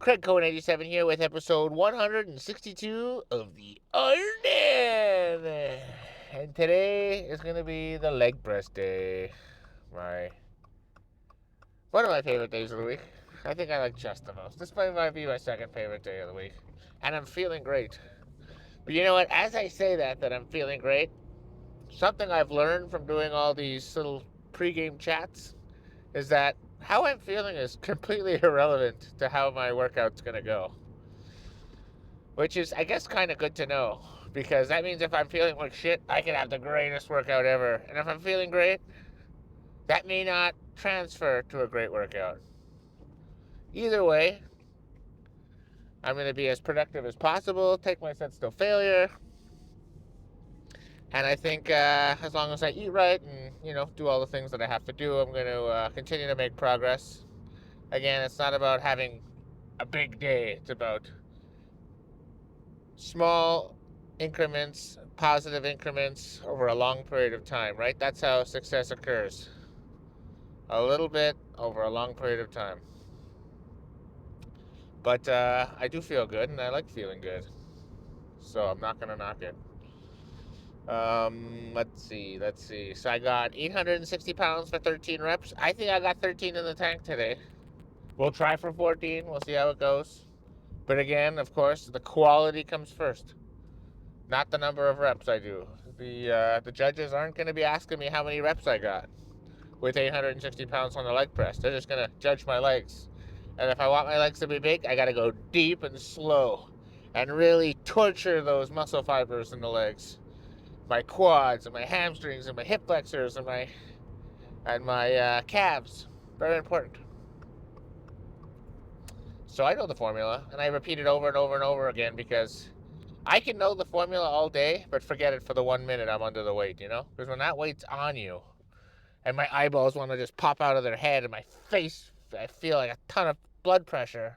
Craig Cohen 87 here with episode 162 of the Iron Man. And today is going to be the leg press day. My One of my favorite days of the week. I think I like chest the most. This might be my second favorite day of the week. And I'm feeling great. But you know what? As I say that I'm feeling great, something I've learned from doing all these little pregame chats is that how I'm feeling is completely irrelevant to how my workout's going to go. Which is, I guess, kind of good to know. Because that means if I'm feeling like shit, I can have the greatest workout ever. And if I'm feeling great, that may not transfer to a great workout. Either way, I'm going to be as productive as possible, take my sets to failure. And I think as long as I eat right and, do all the things that I have to do, I'm going to continue to make progress. Again, it's not about having a big day. It's about small increments, positive increments over a long period of time, right? That's how success occurs. A little bit over a long period of time. But I do feel good, and I like feeling good. So I'm not going to knock it. Let's see. So I got 860 pounds for 13 reps. I think I got 13 in the tank today. We'll try for 14. We'll see how it goes. But again, of course, the quality comes first, not the number of reps I do. The judges aren't going to be asking me how many reps I got with 860 pounds on the leg press. They're just going to judge my legs. And if I want my legs to be big, I got to go deep and slow and really torture those muscle fibers in the legs. My quads and my hamstrings and my hip flexors and my calves. Very important. So I know the formula, and I repeat it over and over and over again because I can know the formula all day, but forget it for the 1 minute I'm under the weight, Because when that weight's on you, and my eyeballs want to just pop out of their head, and my face, I feel like a ton of blood pressure,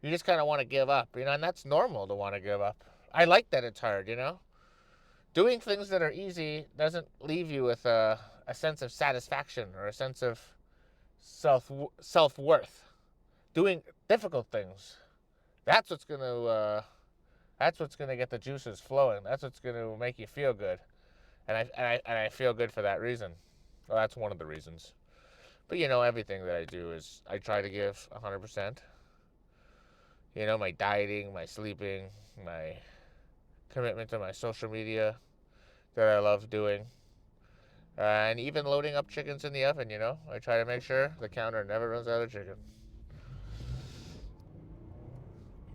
you just kind of want to give up, and that's normal to want to give up. I like that it's hard, Doing things that are easy doesn't leave you with a sense of satisfaction or a sense of self-worth. Doing difficult things, that's what's going to get the juices flowing. That's what's going to make you feel good. And I feel good for that reason. Well, that's one of the reasons. But everything that I do is I try to give 100%. My dieting, my sleeping, my commitment to my social media that I love doing. And even loading up chickens in the oven, I try to make sure the counter never runs out of chicken.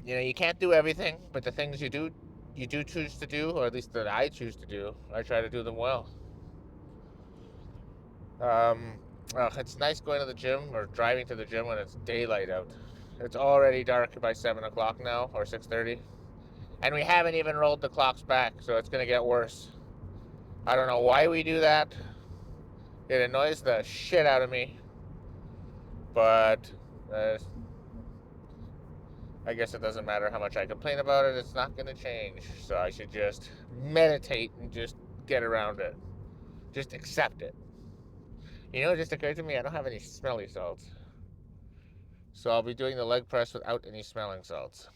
You can't do everything, but the things you do choose to do, or at least that I choose to do, I try to do them well. It's nice going to the gym or driving to the gym when it's daylight out. It's already dark by 7 o'clock now, or 6:30. And we haven't even rolled the clocks back, so it's going to get worse. I don't know why we do that. It annoys the shit out of me. But I guess it doesn't matter how much I complain about it. It's not going to change. So I should just meditate and just get around it. Just accept it. It just occurred to me I don't have any smelly salts. So I'll be doing the leg press without any smelling salts.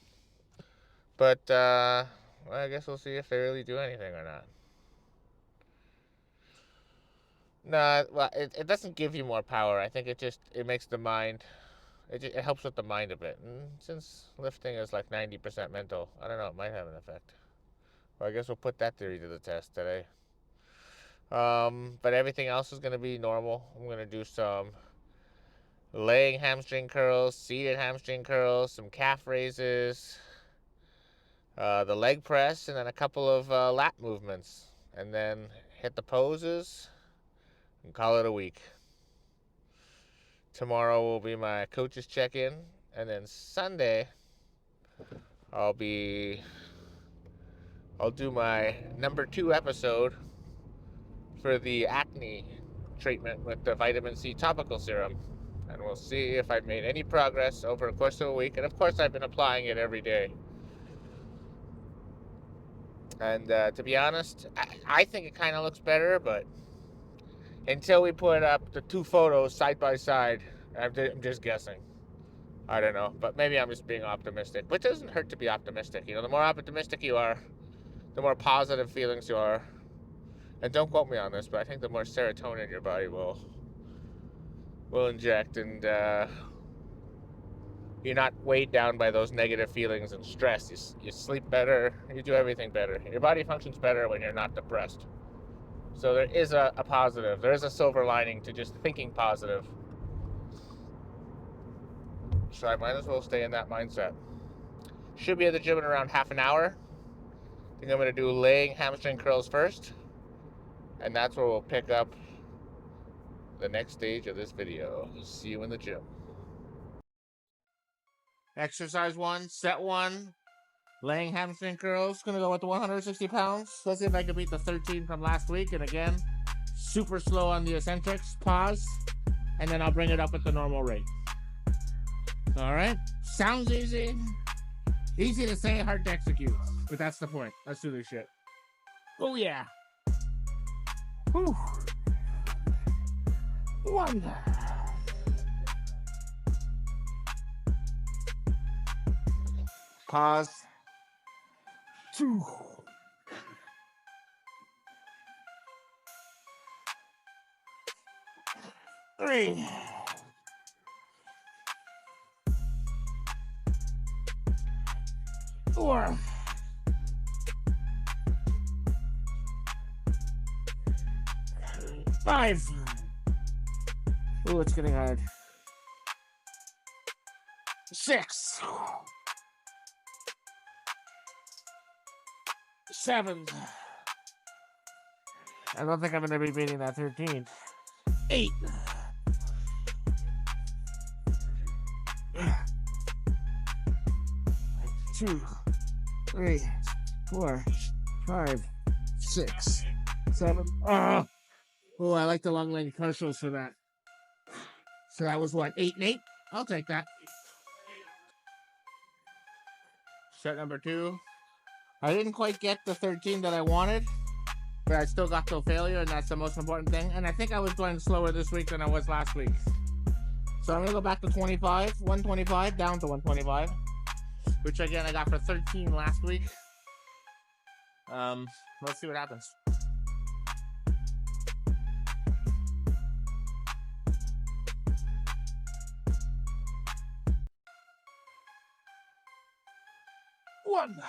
But well, I guess we'll see if they really do anything or not. No, well, it doesn't give you more power. I think it makes the mind, it helps with the mind a bit. And since lifting is like 90% mental, I don't know, it might have an effect. Well, I guess we'll put that theory to the test today. But everything else is going to be normal. I'm going to do some laying hamstring curls, seated hamstring curls, some calf raises, the leg press, and then a couple of lat movements. And then hit the poses and call it a week. Tomorrow will be my coach's check-in, and then Sunday I'll do my number 2 episode for the acne treatment with the vitamin C topical serum. And we'll see if I've made any progress over the course of a week. And of course, I've been applying it every day. And to be honest, I think it kind of looks better, but until we put up the 2 photos side by side, I'm just guessing. I don't know, but maybe I'm just being optimistic. But it doesn't hurt to be optimistic. You know, the more optimistic you are, the more positive feelings you are. And don't quote me on this, but I think the more serotonin your body will inject, and you're not weighed down by those negative feelings and stress. You sleep better. You do everything better. Your body functions better when you're not depressed. So there is a positive. There is a silver lining to just thinking positive. So I might as well stay in that mindset. Should be at the gym in around half an hour. I think I'm going to do leg hamstring curls first. And that's where we'll pick up the next stage of this video. See you in the gym. Exercise 1, set 1. Laying hamstring curls. Gonna go with the 160 pounds. Let's see if I can beat the 13 from last week. And again, super slow on the eccentrics. Pause. And then I'll bring it up at the normal rate. Alright. Sounds easy. Easy to say, hard to execute. But that's the point. Let's do this shit. Oh yeah. Whew. 1. Pause. 2. 3. 4. 5. Oh, it's getting hard. 6. 7. I don't think I'm going to be beating that 13. 8. 2, 3, 4, 5, 6, 7. Oh, I like the long leg partials for that. So that was what, 8 and 8? I'll take that. Set number 2. I didn't quite get the 13 that I wanted, but I still got to failure, and that's the most important thing. And I think I was going slower this week than I was last week. So I'm going to go back to 25, 125, down to 125, which again I got for 13 last week. Let's see what happens. One.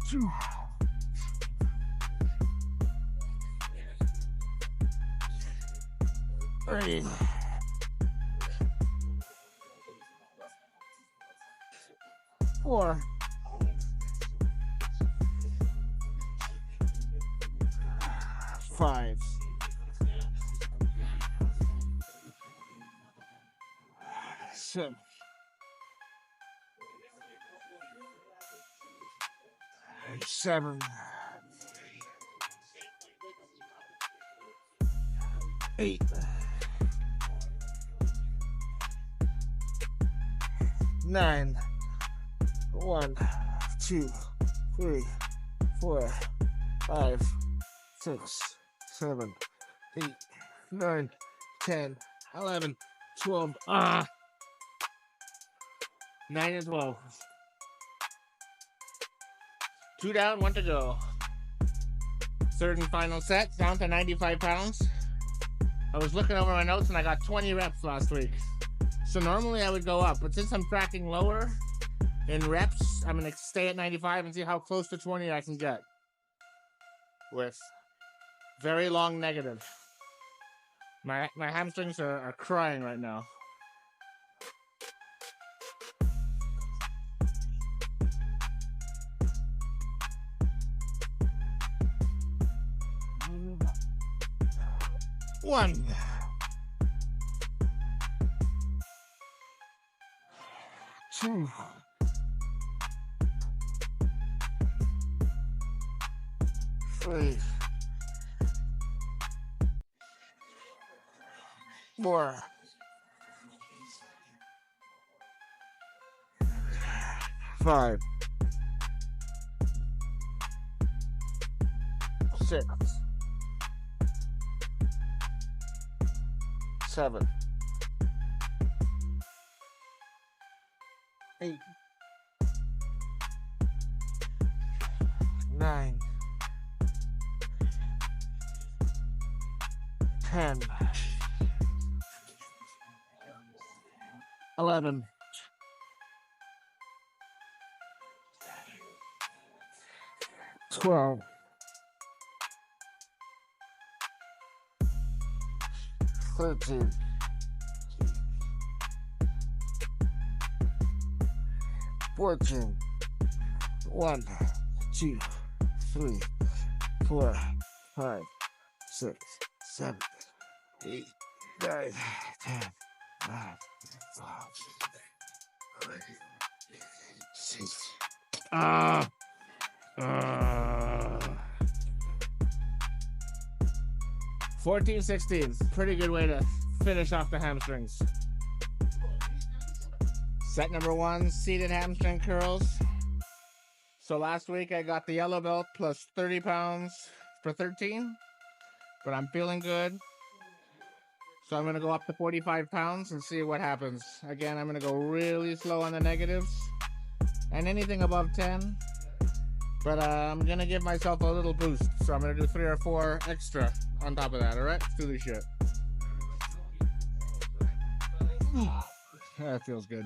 2. 3. 4. 5. 6. 7. 8. 9. 1, 2, 3, 4, 5, 6, 7, 8, 9, 10, 11, 12. 9 and 12. 2 down, 1 to go. Third and final set, down to 95 pounds. I was looking over my notes and I got 20 reps last week. So normally I would go up, but since I'm tracking lower in reps, I'm gonna stay at 95 and see how close to 20 I can get. With very long negative. My hamstrings are crying right now. One. 2. 3. 4. 5. 6. 7, 8, 9, 10, 11, 12, 13, 14, 1, 2, 3, 4, 5, 6, 7, 8, 9, 10, 11, 12, 6. 14, 16. Pretty good way to finish off the hamstrings. Set number 1, seated hamstring curls. So last week I got the yellow belt plus 30 pounds for 13, but I'm feeling good. So I'm going to go up to 45 pounds and see what happens. Again, I'm going to go really slow on the negatives and anything above 10. But I'm going to give myself a little boost. So I'm going to do 3 or 4 extra on top of that, all right? Let's do this shit. That feels good.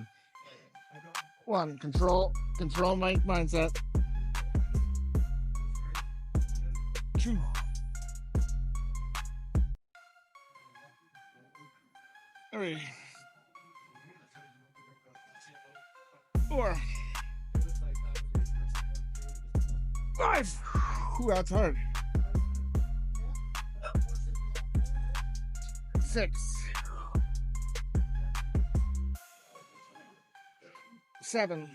1, control my mindset. 2, 3, 4, 5. Ooh, that's hard. 6, 7,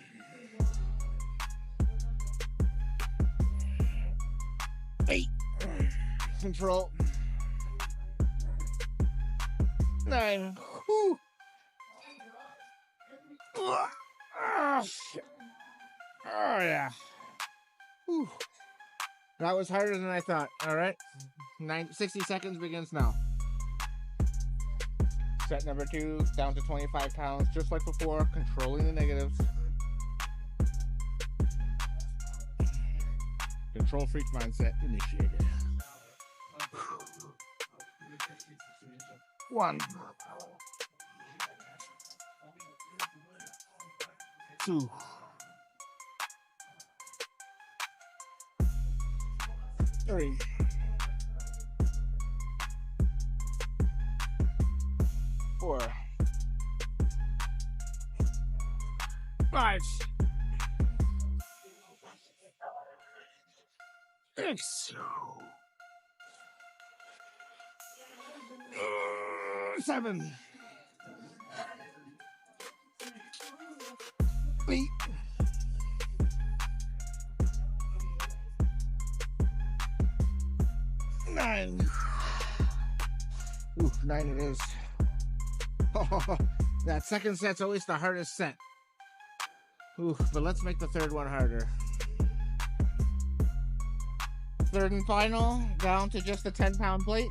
8. Control. 9. Whew. Oh, shit. Oh, yeah. Whew. That was harder than I thought. All right. 60 seconds begins now. Set number 2, down to 25 pounds, just like before, controlling the negatives. Control freak mindset initiated. 1, 2, 3, 4, 5, 6, 7, 8, 9. Ooh, 9 it is. That second set's always the hardest set. Ooh, but let's make the third one harder. Third and final, down to just a 10-pound plate.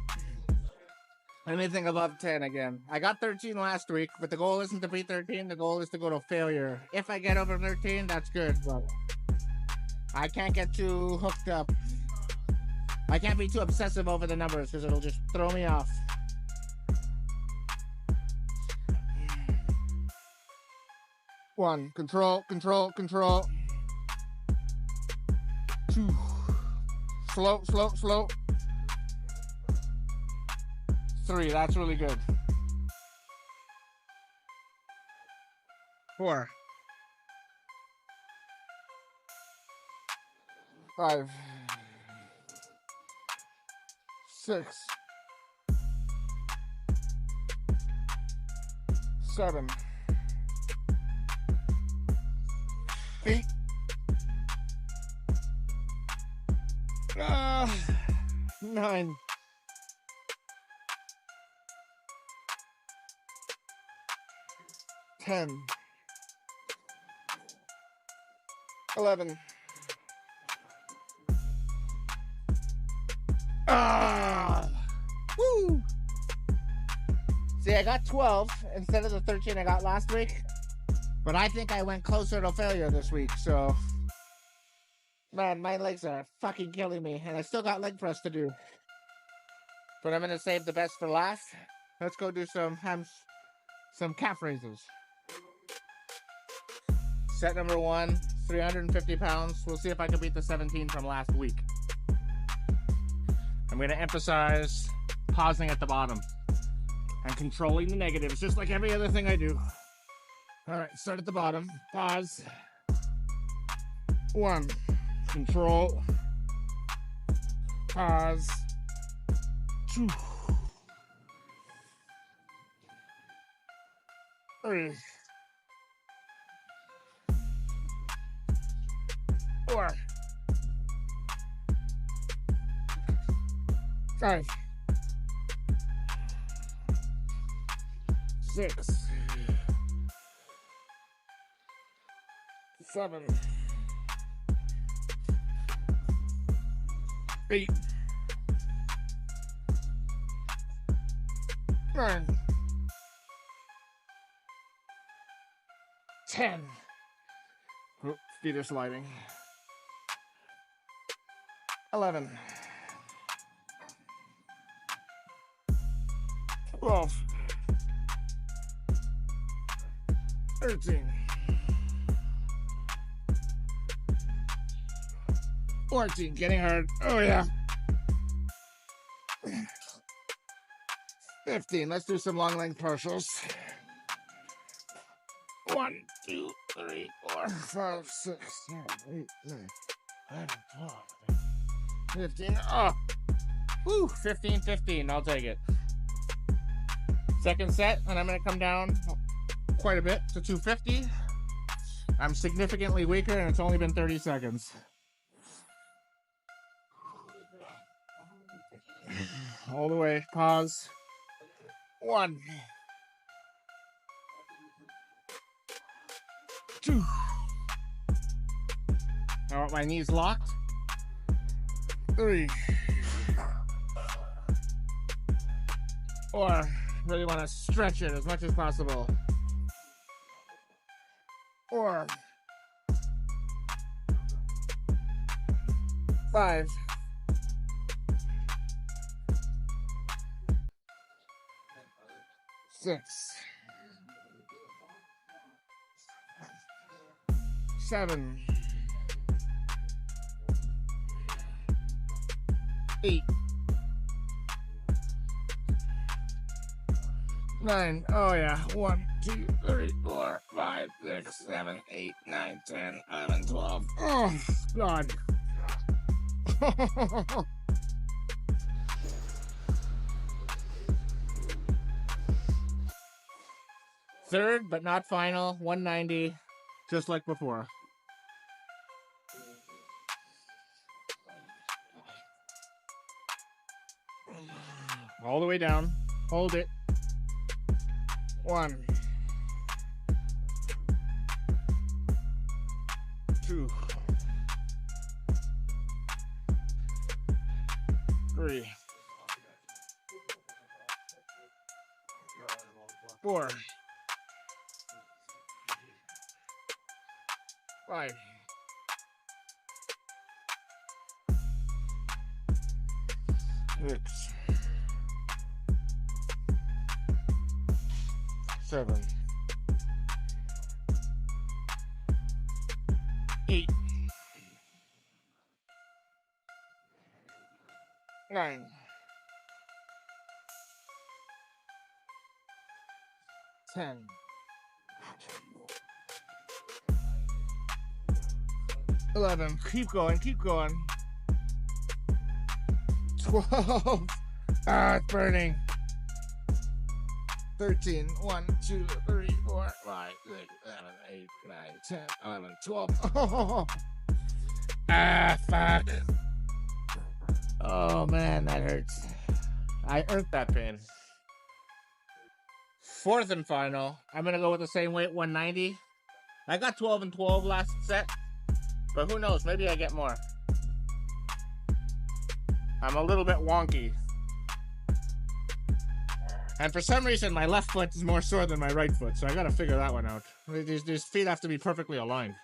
Anything above 10 again. I got 13 last week, but the goal isn't to beat 13. The goal is to go to failure. If I get over 13, that's good, but I can't get too hooked up. I can't be too obsessive over the numbers because it'll just throw me off. 1, control. 2, slow. 3, that's really good. 4, 5, 6, 7, 8, 9, 10, 11. Woo! See, I got 12 instead of the 13 I got last week. But I think I went closer to failure this week, so... Man, my legs are fucking killing me, and I still got leg press to do. But I'm gonna save the best for last. Let's go do some calf raises. Set number 1, 350 pounds. We'll see if I can beat the 17 from last week. I'm gonna emphasize pausing at the bottom and controlling the negatives, just like every other thing I do. All right, start at the bottom, pause. 1, control, pause. 2, 3, 4, 5, 6, 7, 8, 9, 10. Oh, feet are sliding. 11, 12, 13, 14, getting hard. Oh yeah. 15, let's do some long length partials. 1, 2, 3, 4, 5, 6, 7, 8, 9, 11, 12, 15. Oh, woo, 15, 15. I'll take it. Second set, and I'm going to come down quite a bit to 250. I'm significantly weaker, and it's only been 30 seconds. All the way. Pause. 1, 2. I want my knees locked. 3, 4. Really want to stretch it as much as possible. 4, 5, 6, 7, 8, 9. Oh yeah. 1, 2, 3, 4, 5, 6, 7, 8, 9, 10, 11, 12. Oh God. Third, but not final. 190, just like before. All the way down. Hold it. 1, 2, 3, 4, 5, 6, 7, 8, 9, 10, 11. Keep going, keep going. 12. Ah, it's burning. 13. 1, 2, 3, 4, 5, 6, 7, 8, 9, 10, 11, 12. Oh. Ah, fuck. Oh, man, that hurts. I earned that pain. Fourth and final. I'm going to go with the same weight, 190. I got 12 and 12 last set. But who knows? Maybe I get more. I'm a little bit wonky. And for some reason, my left foot is more sore than my right foot, so I gotta figure that one out. These feet have to be perfectly aligned.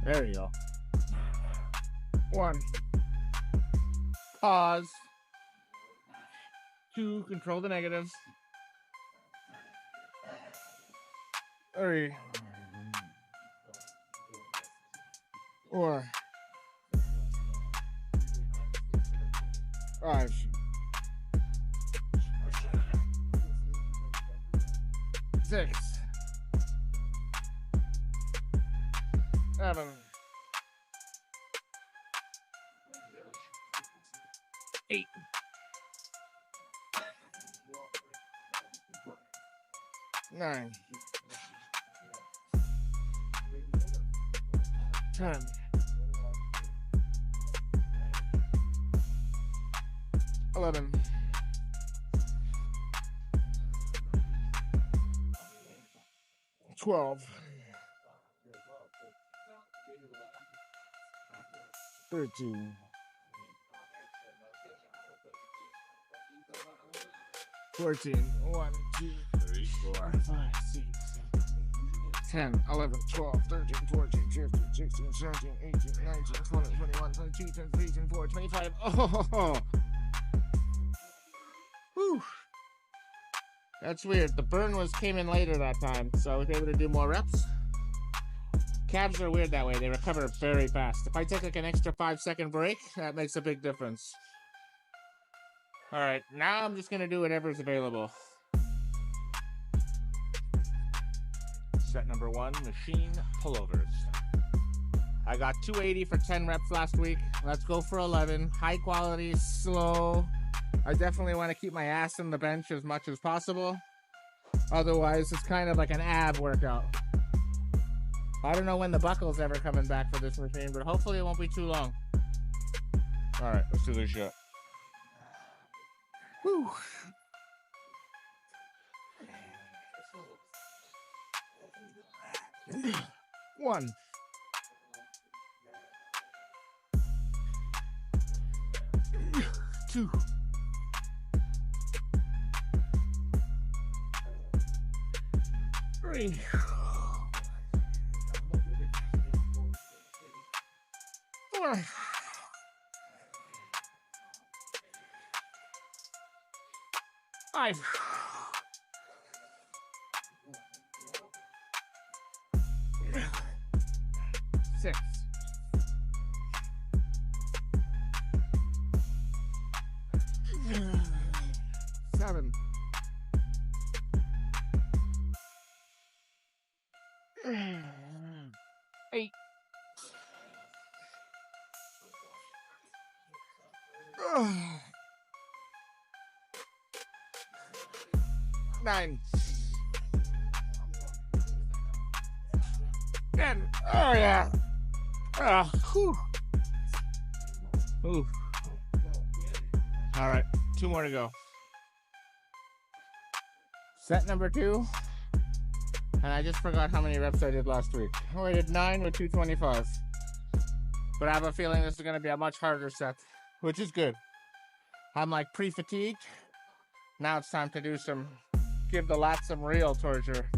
There you go. 1. Pause. 2. Control the negatives. 3. 4. 5. 6. 7. 8. 9. 10. 11. 12. 13. 14. 1, 2, 3, 4, 5, 6, 10, 11, 12, 13, 14, 15, 16, 17, 18, 19, 20, 21, 22, 23, 24, 25. Oh! Whew. That's weird. The burn came in later that time, so I was able to do more reps. Calves are weird that way. They recover very fast. If I take like an extra 5-second break, that makes a big difference. Alright, now I'm just going to do whatever's available. Set number 1, machine pullovers. I got 280 for 10 reps last week. Let's go for 11. High quality, slow. I definitely want to keep my ass in the bench as much as possible. Otherwise, it's kind of like an ab workout. I don't know when the buckle's ever coming back for this machine, but hopefully it won't be too long. Alright, let's do this shit. Whew. One. 2. 3. 4. 5. 6. 7. 8. 9. 10. Oh yeah. Whew. Ooh. All right, 2 more to go. Set number 2. And I just forgot how many reps I did last week. Oh, I did 9 with 225. But I have a feeling this is going to be a much harder set, which is good. I'm like pre-fatigued. Now it's time to do give the lats some real torture.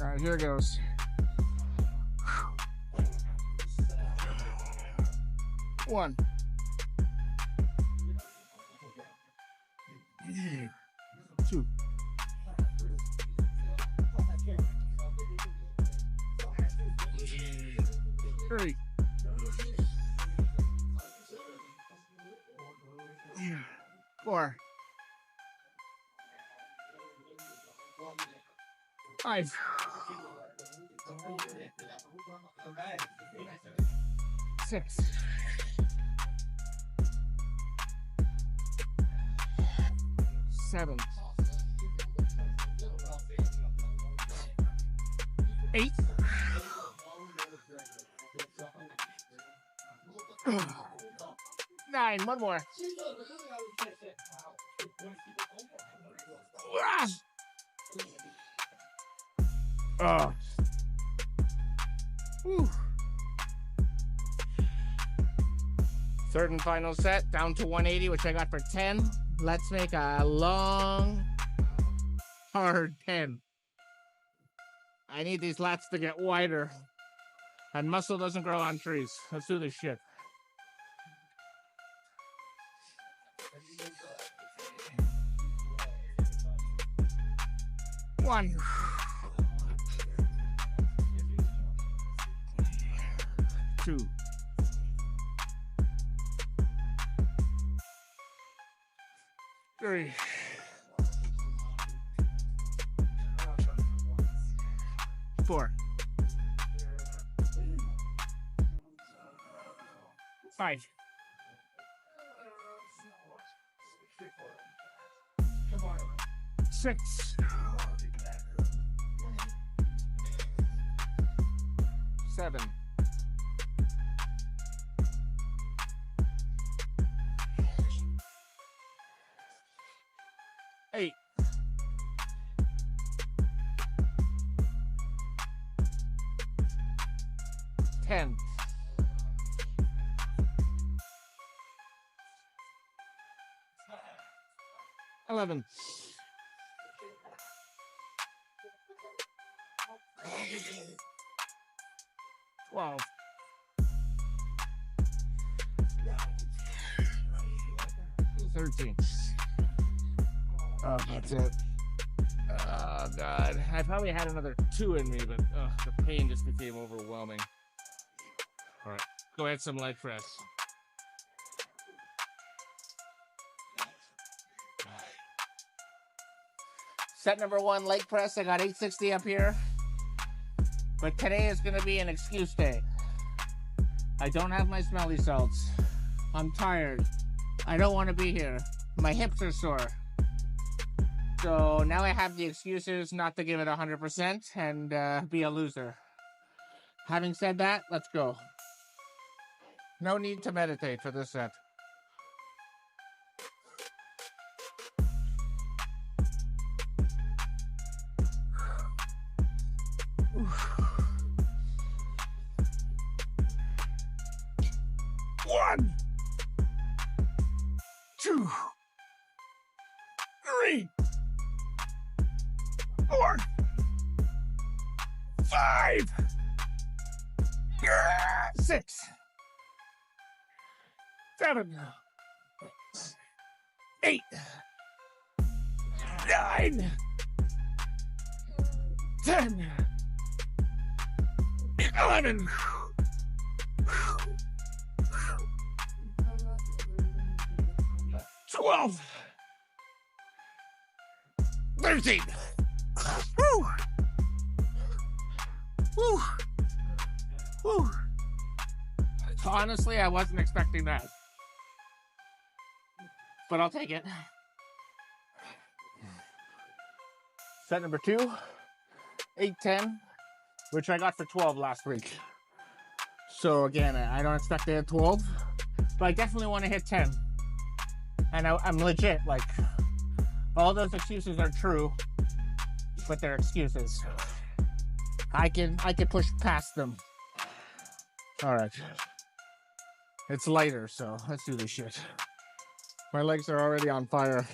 All right, here goes. 1. 2. 3. 4. 5. 6. 7. 8. 9. One more. Oh. Whew. Third and final set, down to 180, which I got for 10. Let's make a long, hard 10. I need these lats to get wider. And muscle doesn't grow on trees. Let's do this shit. One. Two. Three. Four. 5. 6. 7. 8. 10. 11. 12. 13. Oh, that's it. Oh, God. I probably had another 2 in me, but the pain just became overwhelming. All right, go ahead, some leg press. Set number 1, leg press. I got 860 up here. But today is going to be an excuse day. I don't have my smelly salts. I'm tired. I don't want to be here. My hips are sore. So now I have the excuses not to give it 100% and be a loser. Having said that, let's go. No need to meditate for this set. One, 2, 3, 4, 5, 6, 7, 8, 9, 10, 11, 12, 13. Woo! Woo! Woo! Honestly, I wasn't expecting that. But I'll take it. Set number 2, 810, which I got for 12 last week. So again, I don't expect to hit 12, but I definitely want to hit 10. And I'm legit, like, all those excuses are true, but they're excuses. I can push past them. All right. It's lighter, so let's do this shit. My legs are already on fire.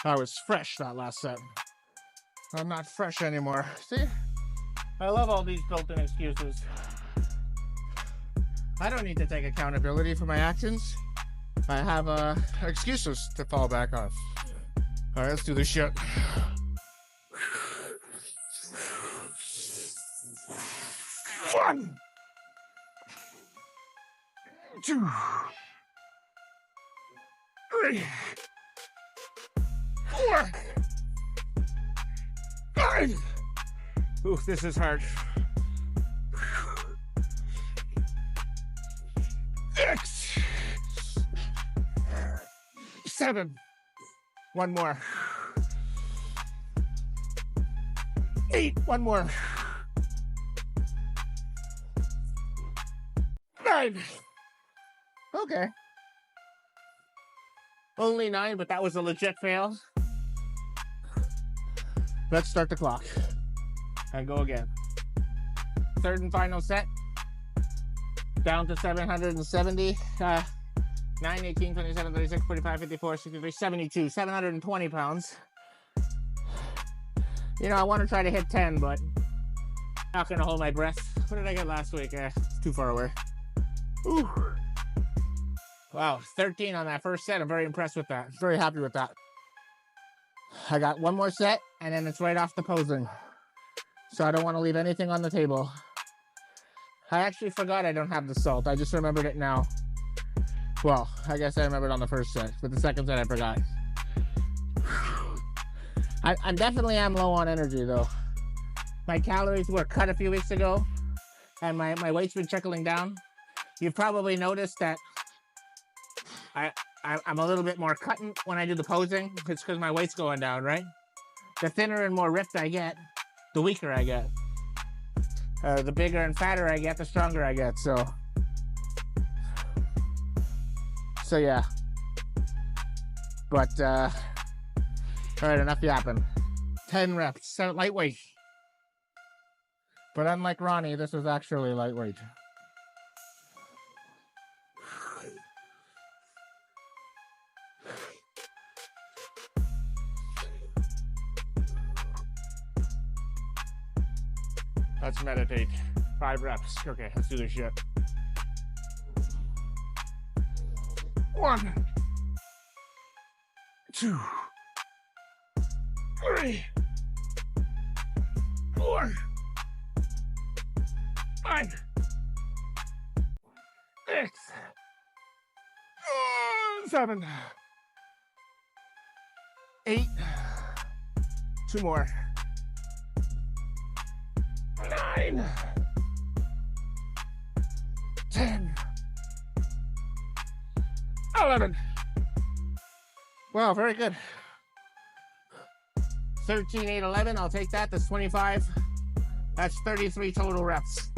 I was fresh that last set. I'm not fresh anymore. See? I love all these built-in excuses. I don't need to take accountability for my actions. I have excuses to fall back on. All right, let's do this shit. One, 2, 3, 4, 5. Ooh, this is hard. 6, 7. One more. 8. One more. 9. Okay. Only 9, but that was a legit fail. Let's start the clock and go again. Third and final set. Down to 770. 9, 18, 27, 36, 45, 54, 63, 72, 720 pounds. You know, I want to try to hit 10, but not going to hold my breath. What did I get last week? It's too far away. Ooh. Wow, 13 on that first set. I'm very impressed with that. Very happy with that. I got one more set, and then it's right off the posing. So I don't want to leave anything on the table. I actually forgot I don't have the salt. I just remembered it now. Well, I guess I remembered on the first set, but the second set I forgot. I definitely am low on energy, though. My calories were cut a few weeks ago, and my weight's been trickling down. You've probably noticed that I'm a little bit more cutting when I do the posing. It's because my weight's going down, right? The thinner and more ripped I get, the weaker I get. The bigger and fatter I get, the stronger I get. So yeah. But all right, enough yapping. 10 reps, 7 lightweight. But unlike Ronnie, this was actually lightweight. Let's meditate. 5 reps. Okay, let's do this shit. 1, 2, 3, 4, 5, 6, 7, 8. 2 more. 9, 10, 11. Wow, very good. 13, 8, 11. I'll take that. That's 25. That's 33 total reps.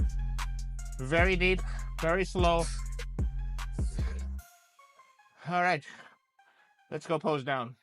Very deep, very slow. All right, let's go pose down.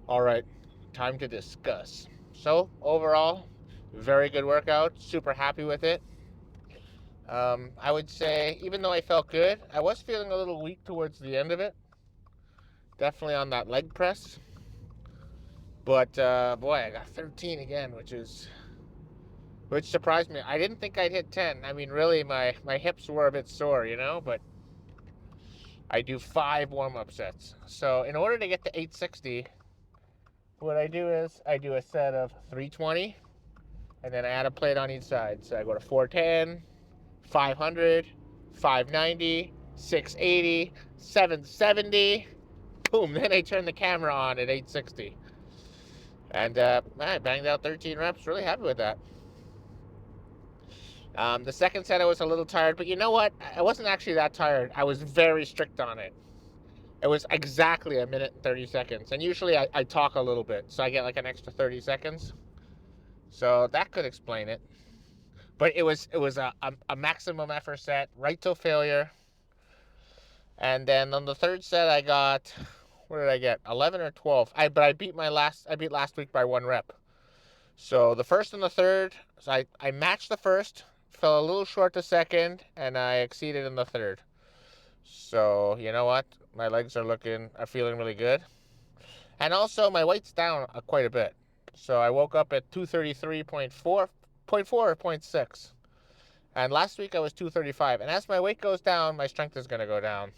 All right, time to discuss. So, overall, very good workout. Super happy with it. I would say, even though I felt good, I was feeling a little weak towards the end of it. Definitely on that leg press. But boy, I got 13 again, which surprised me. I didn't think I'd hit 10. I mean, really, my hips were a bit sore, but I do 5 warm-up sets. So in order to get to 860, what I do is I do a set of 320, and then I add a plate on each side. So I go to 410, 500, 590, 680, 770. Boom, then I turn the camera on at 860. And I banged out 13 reps. Really happy with that. The second set I was a little tired, but you know what? I wasn't actually that tired. I was very strict on it. It was exactly a minute and 30 seconds. And usually I talk a little bit, so I get like an extra 30 seconds. So that could explain it. But it was a maximum effort set, right till failure. And then on the third set I got, what did I get? 11 or 12. But I beat last week by 1 rep. So the first and the third, so I matched the first, fell a little short the second, and I exceeded in the third. So you know what? My legs are feeling really good. And also my weight's down quite a bit. So I woke up at 233.4, point 4 or point 6. And last week I was 235. And as my weight goes down, my strength is going to go down.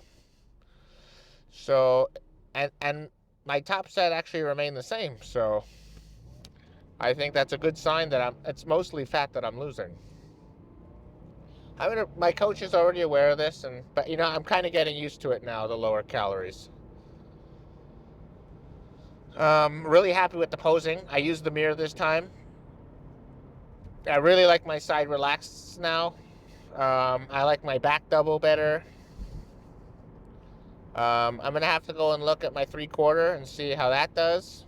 So, and my top set actually remained the same. So I think that's a good sign that it's mostly fat that I'm losing. My coach is already aware of this, but I'm kind of getting used to it now, the lower calories. Really happy with the posing. I used the mirror this time. I really like my side relaxed now. I like my back double better. I'm gonna have to go and look at my 3/4 and see how that does.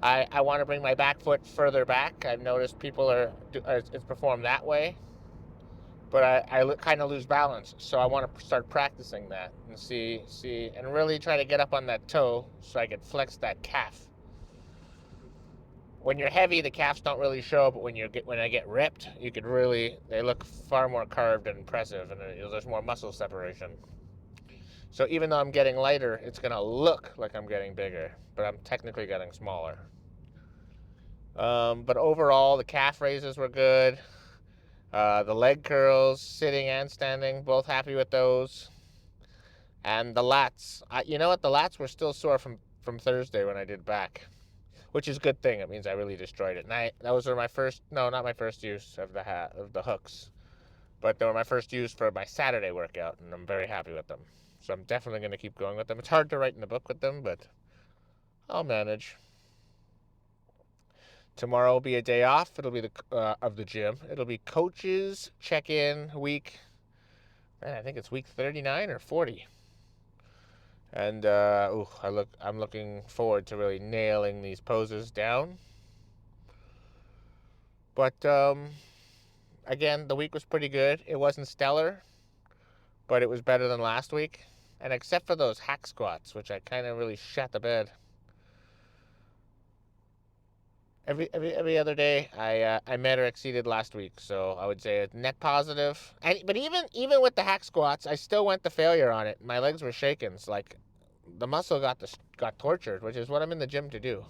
I want to bring my back foot further back. I've noticed people it's performed that way, but I kind of lose balance. So I want to start practicing that and see, and really try to get up on that toe so I can flex that calf. When you're heavy, the calves don't really show, but when I get ripped, they look far more carved and impressive, and there's more muscle separation. So even though I'm getting lighter, it's gonna look like I'm getting bigger, but I'm technically getting smaller. But overall, the calf raises were good. The leg curls, sitting and standing, both happy with those. And the lats, you know what? The lats were still sore from Thursday when I did back, which is a good thing. It means I really destroyed it. And those were my first, no, not my first use of the hooks, but they were my first use for my Saturday workout, and I'm very happy with them. So I'm definitely going to keep going with them. It's hard to write in the book with them, but I'll manage. Tomorrow will be a day off. It'll be of the gym. It'll be coaches check-in week. Man, I think it's week 39 or 40. And I'm looking forward to really nailing these poses down. But again, the week was pretty good. It wasn't stellar, but it was better than last week. And except for those hack squats, which I kind of really shat the bed. Every other day, I met or exceeded last week, so I would say a net positive. But even with the hack squats, I still went to failure on it. My legs were shaking. It's like the muscle got tortured, which is what I'm in the gym to do.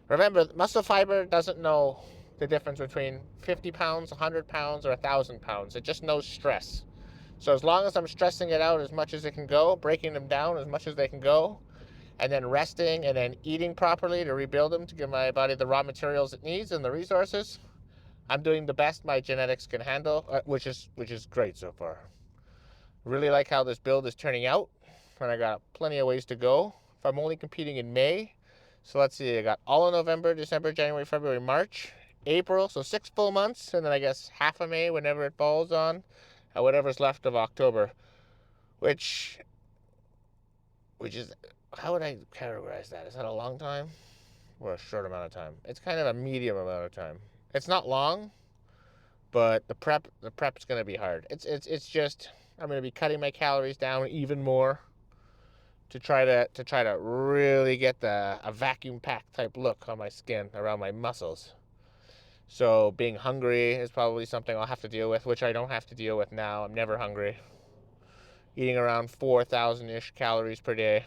Remember, muscle fiber doesn't know the difference between 50 pounds, 100 pounds, or 1,000 pounds. It just knows stress. So as long as I'm stressing it out as much as it can go, breaking them down as much as they can go, and then resting and then eating properly to rebuild them to give my body the raw materials it needs and the resources, I'm doing the best my genetics can handle, which is great so far. Really like how this build is turning out, and I got plenty of ways to go. If I'm only competing in May, so let's see, I got all of November, December, January, February, March, April, so 6 full months, and then I guess half of May whenever it falls on, and whatever's left of October, which is, how would I categorize that? Is that a long time or a short amount of time? It's kind of a medium amount of time. It's not long, but the prep's going to be hard. It's just I'm going to be cutting my calories down even more to really get a vacuum pack type look on my skin around my muscles. So being hungry is probably something I'll have to deal with, which I don't have to deal with now. I'm never hungry. Eating around 4,000-ish calories per day.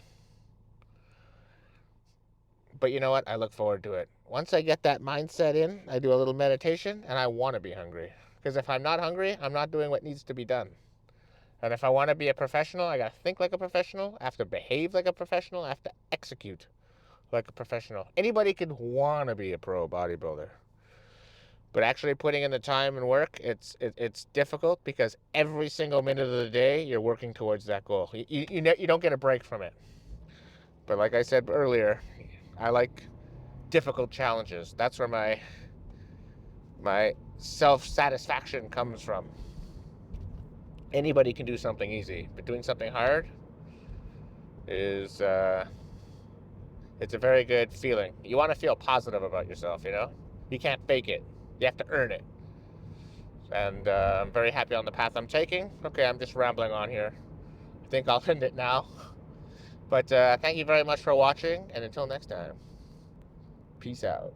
But you know what? I look forward to it. Once I get that mindset in, I do a little meditation and I want to be hungry. Because if I'm not hungry, I'm not doing what needs to be done. And if I want to be a professional, I got to think like a professional. I have to behave like a professional. I have to execute like a professional. Anybody can want to be a pro bodybuilder. But actually putting in the time and work, it's difficult because every single minute of the day you're working towards that goal. You don't get a break from it. But like I said earlier, I like difficult challenges. That's where my self-satisfaction comes from. Anybody can do something easy, but doing something hard is it's a very good feeling. You want to feel positive about yourself, you know? You can't fake it. You have to earn it. And I'm very happy on the path I'm taking. Okay, I'm just rambling on here. I think I'll end it now. But thank you very much for watching, and until next time, peace out.